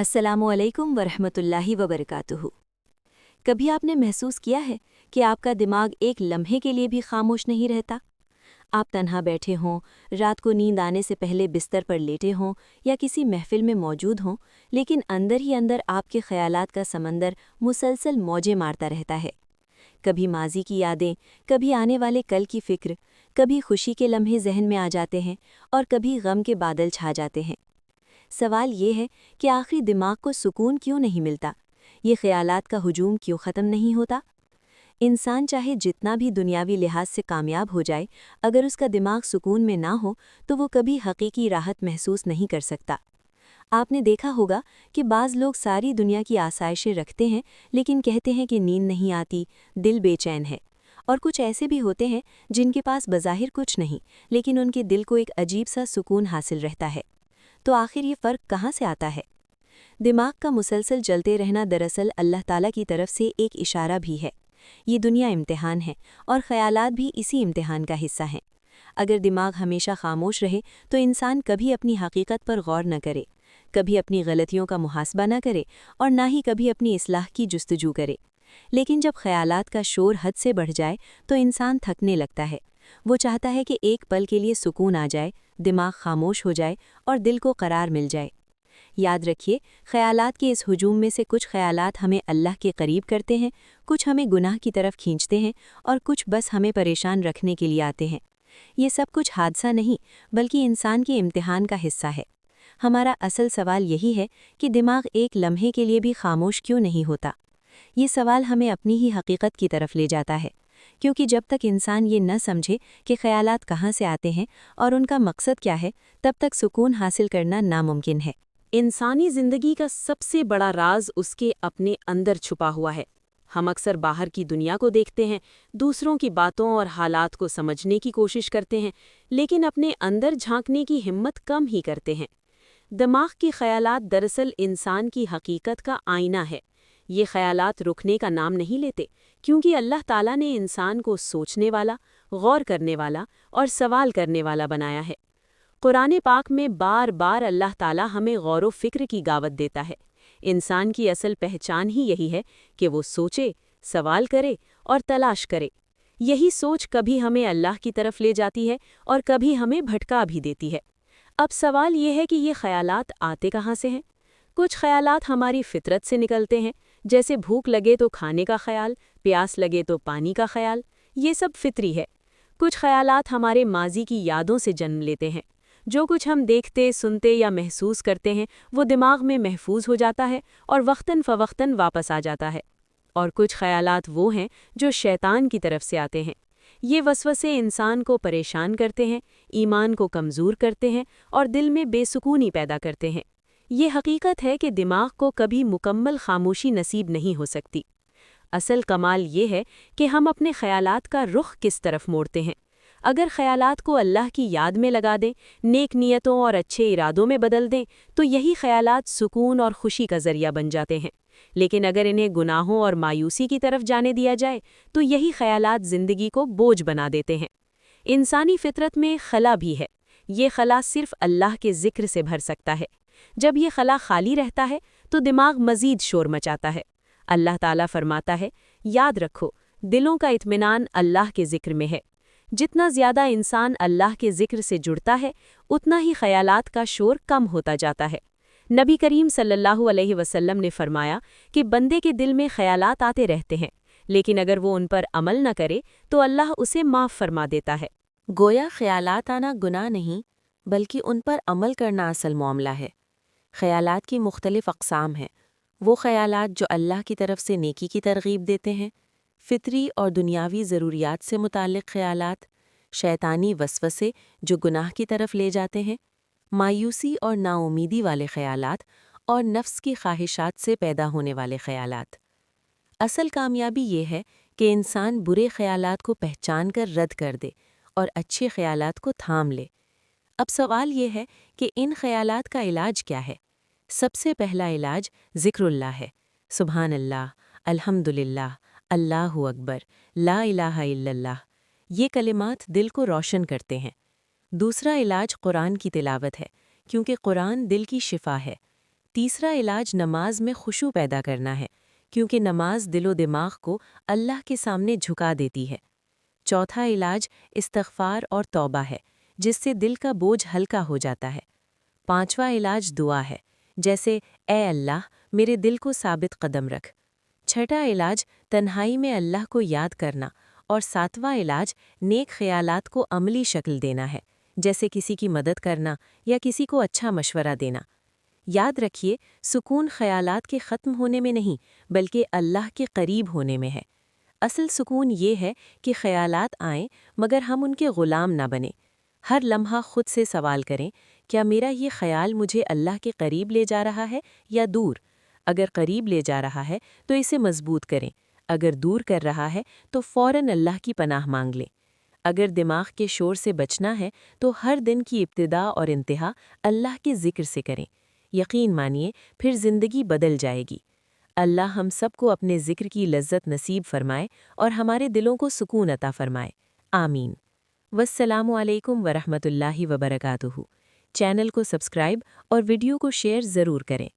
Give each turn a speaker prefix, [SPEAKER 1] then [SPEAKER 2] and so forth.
[SPEAKER 1] अस्सलामुअलैकुम वरहमतुल्लाहि वबरकातुहू। कभी आपने महसूस किया है कि आपका दिमाग एक लम्हे के लिए भी खामोश नहीं रहता? आप तन्हा बैठे हों, रात को नींद आने से पहले बिस्तर पर लेटे हों या किसी महफिल में मौजूद हों, लेकिन अंदर ही अंदर आपके ख्यालात का समंदर मुसलसल मौजें मारता रहता है। कभी माजी की यादें, कभी आने वाले कल की फिक्र, कभी खुशी के लम्हे जहन में आ जाते हैं और कभी गम के बादल छा जाते हैं। सवाल ये है कि आखिर दिमाग को सुकून क्यों नहीं मिलता? ये ख्यालात का हुजूम क्यों ख़त्म नहीं होता? इंसान चाहे जितना भी दुनियावी लिहाज से कामयाब हो जाए, अगर उसका दिमाग सुकून में ना हो तो वो कभी हकीकी राहत महसूस नहीं कर सकता। आपने देखा होगा कि बाज़ लोग सारी दुनिया की आसाइशें रखते हैं, लेकिन कहते हैं कि नींद नहीं आती, दिल बेचैन है। और कुछ ऐसे भी होते हैं जिनके पास बज़ाहिर कुछ नहीं, लेकिन उनके दिल को एक अजीब सा सुकून हासिल रहता है। तो आखिर ये फ़र्क कहाँ से आता है? दिमाग का मुसलसल चलते रहना दरअसल अल्लाह ताला की तरफ से एक इशारा भी है। ये दुनिया इम्तिहान है और ख़यालात भी इसी इम्तिहान का हिस्सा हैं। अगर दिमाग हमेशा खामोश रहे तो इंसान कभी अपनी हकीकत पर गौर न करे, कभी अपनी गलतियों का मुहासबा न करे और ना ही कभी अपनी इस्लाह की जुस्तजू करे। लेकिन जब ख़यालात का शोर हद से बढ़ जाए तो इंसान थकने लगता है। वो चाहता है कि एक पल के लिए सुकून आ जाए, दिमाग खामोश हो जाए और दिल को करार मिल जाए। याद रखिए, ख़यालात के इस हुजूम में से कुछ ख़यालात हमें अल्लाह के करीब करते हैं, कुछ हमें गुनाह की तरफ खींचते हैं और कुछ बस हमें परेशान रखने के लिए आते हैं। ये सब कुछ हादसा नहीं, बल्कि इंसान के इम्तिहान का हिस्सा है। हमारा असल सवाल यही है कि दिमाग एक लम्हे के लिए भी खामोश क्यों नहीं होता? ये सवाल हमें अपनी ही हकीकत की तरफ ले जाता है, क्योंकि जब तक इंसान ये न समझे कि ख़यालात कहाँ से आते हैं और उनका मकसद क्या है, तब तक सुकून हासिल करना नामुमकिन है।
[SPEAKER 2] इंसानी जिंदगी का सबसे बड़ा राज उसके अपने अंदर छुपा हुआ है। हम अक्सर बाहर की दुनिया को देखते हैं, दूसरों की बातों और हालात को समझने की कोशिश करते हैं, लेकिन अपने अंदर झांकने की हिम्मत कम ही करते हैं। दिमाग के ख़यालात दरअसल इंसान की हकीकत का आईना है। ये ख़यालात रुकने का नाम नहीं लेते, क्योंकि अल्लाह ताला ने इंसान को सोचने वाला, गौर करने वाला और सवाल करने वाला बनाया है। कुरान पाक में बार बार अल्लाह ताला हमें गौर व फिक्र की दावत देता है। इंसान की असल पहचान ही यही है कि वो सोचे, सवाल करे और तलाश करे। यही सोच कभी हमें अल्लाह की तरफ ले जाती है और कभी हमें भटका भी देती है। अब सवाल ये है कि ये ख़यालात आते कहाँ से हैं? कुछ ख़यालात हमारी फितरत से निकलते हैं, जैसे भूख लगे तो खाने का ख़याल, प्यास लगे तो पानी का ख़याल। ये सब फितरी है। कुछ ख़यालात हमारे माजी की यादों से जन्म लेते हैं। जो कुछ हम देखते, सुनते या महसूस करते हैं, वो दिमाग में महफूज हो जाता है और वक्तन फ़वक्तन वापस आ जाता है। और कुछ ख़यालात वो हैं जो शैतान की तरफ से आते हैं। ये वसवसे इंसान को परेशान करते हैं, ईमान को कमज़ोर करते हैं और दिल में बेसुकूनी पैदा करते हैं। ये हकीकत है कि दिमाग को कभी मुकम्मल खामोशी नसीब नहीं हो सकती। असल कमाल ये है कि हम अपने ख़यालात का रुख किस तरफ मोड़ते हैं। अगर ख़यालात को अल्लाह की याद में लगा दें, नेक नियतों और अच्छे इरादों में बदल दें, तो यही ख़यालात सुकून और खुशी का ज़रिया बन जाते हैं। लेकिन अगर इन्हें गुनाहों और मायूसी की तरफ जाने दिया जाए, तो यही ख़यालात ज़िंदगी को बोझ बना देते हैं। इंसानी फितरत में खला भी है। ये खला सिर्फ अल्लाह के ज़िक्र से भर सकता है। जब ये खला खाली रहता है तो दिमाग मज़ीद शोर मचाता है। अल्लाह ताला फरमाता है, याद रखो, दिलों का इत्मीनान अल्लाह के ज़िक्र में है। जितना ज़्यादा इंसान अल्लाह के ज़िक्र से जुड़ता है, उतना ही ख़यालात का शोर कम होता जाता है। नबी करीम सल्लल्लाहु अलैहि वसल्लम ने फरमाया कि बंदे के दिल में ख़यालात आते रहते हैं, लेकिन अगर वो उन पर अमल न करे तो अल्लाह उसे माफ़ फरमा देता है।
[SPEAKER 3] गोया ख़यालात आना गुनाह नहीं, बल्कि उन पर अमल करना असल मामला है। ख़यालात की मुख्तलिफ़ अक़साम हैं। वो ख़यालात जो अल्लाह की तरफ से नेकी की तरग़ीब देते हैं, फ़ितरी और दुनियावी ज़रूरियात से मुताल्लिक़ ख़यालात, शैतानी वसवसे जो गुनाह की तरफ ले जाते हैं, मायूसी और नाउमीदी वाले ख़यालात और नफ्स की ख्वाहिशात से पैदा होने वाले ख़यालात। असल कामयाबी ये है कि इंसान बुरे ख़यालात को पहचान कर रद्द कर दे और अच्छे ख़यालात को थाम ले। अब सवाल ये है कि इन ख़यालात का इलाज क्या है? सबसे पहला इलाज ज़िक्रुल्लाह है। सुभान अल्लाह, अल्हम्दुलिल्लाह, अल्लाहु अकबर, ला इलाहा इल्लल्लाह। ये कलिमात दिल को रोशन करते हैं। दूसरा इलाज कुरान की तिलावत है, क्योंकि कुरान दिल की शिफा है। تیسرا علاج نماز میں خشوع پیدا کرنا ہے، کیونکہ نماز دل و دماغ کو اللہ کے سامنے جھکا دیتی ہے۔ چوتھا علاج استغفار اور توبہ ہے، جس سے دل کا بوجھ ہلکا ہو جاتا ہے۔ پانچواں علاج دعا ہے، جیسے اے اللہ میرے دل کو ثابت قدم رکھ۔ چھٹا علاج تنہائی میں اللہ کو یاد کرنا، اور ساتواں علاج نیک خیالات کو عملی شکل دینا ہے، جیسے کسی کی مدد کرنا یا کسی کو اچھا مشورہ دینا۔ یاد رکھیے، سکون خیالات کے ختم ہونے میں نہیں بلکہ اللہ کے قریب ہونے میں ہے۔ اصل سکون یہ ہے کہ خیالات آئیں مگر ہم ان کے غلام نہ بنیں۔ ہر لمحہ خود سے سوال کریں، کیا میرا یہ خیال مجھے اللہ کے قریب لے جا رہا ہے یا دور؟ اگر قریب لے جا رہا ہے تو اسے مضبوط کریں، اگر دور کر رہا ہے تو فوراً اللہ کی پناہ مانگ لیں۔ اگر دماغ کے شور سے بچنا ہے تو ہر دن کی ابتدا اور انتہا اللہ کے ذکر سے کریں۔ یقین مانیے، پھر زندگی بدل جائے گی۔ اللہ ہم سب کو اپنے ذکر کی لذت نصیب فرمائے اور ہمارے دلوں کو سکون عطا فرمائے، آمین۔ والسلام علیکم ورحمۃ اللہ وبرکاتہ۔ چینل کو سبسکرائب اور ویڈیو کو شیئر ضرور کریں۔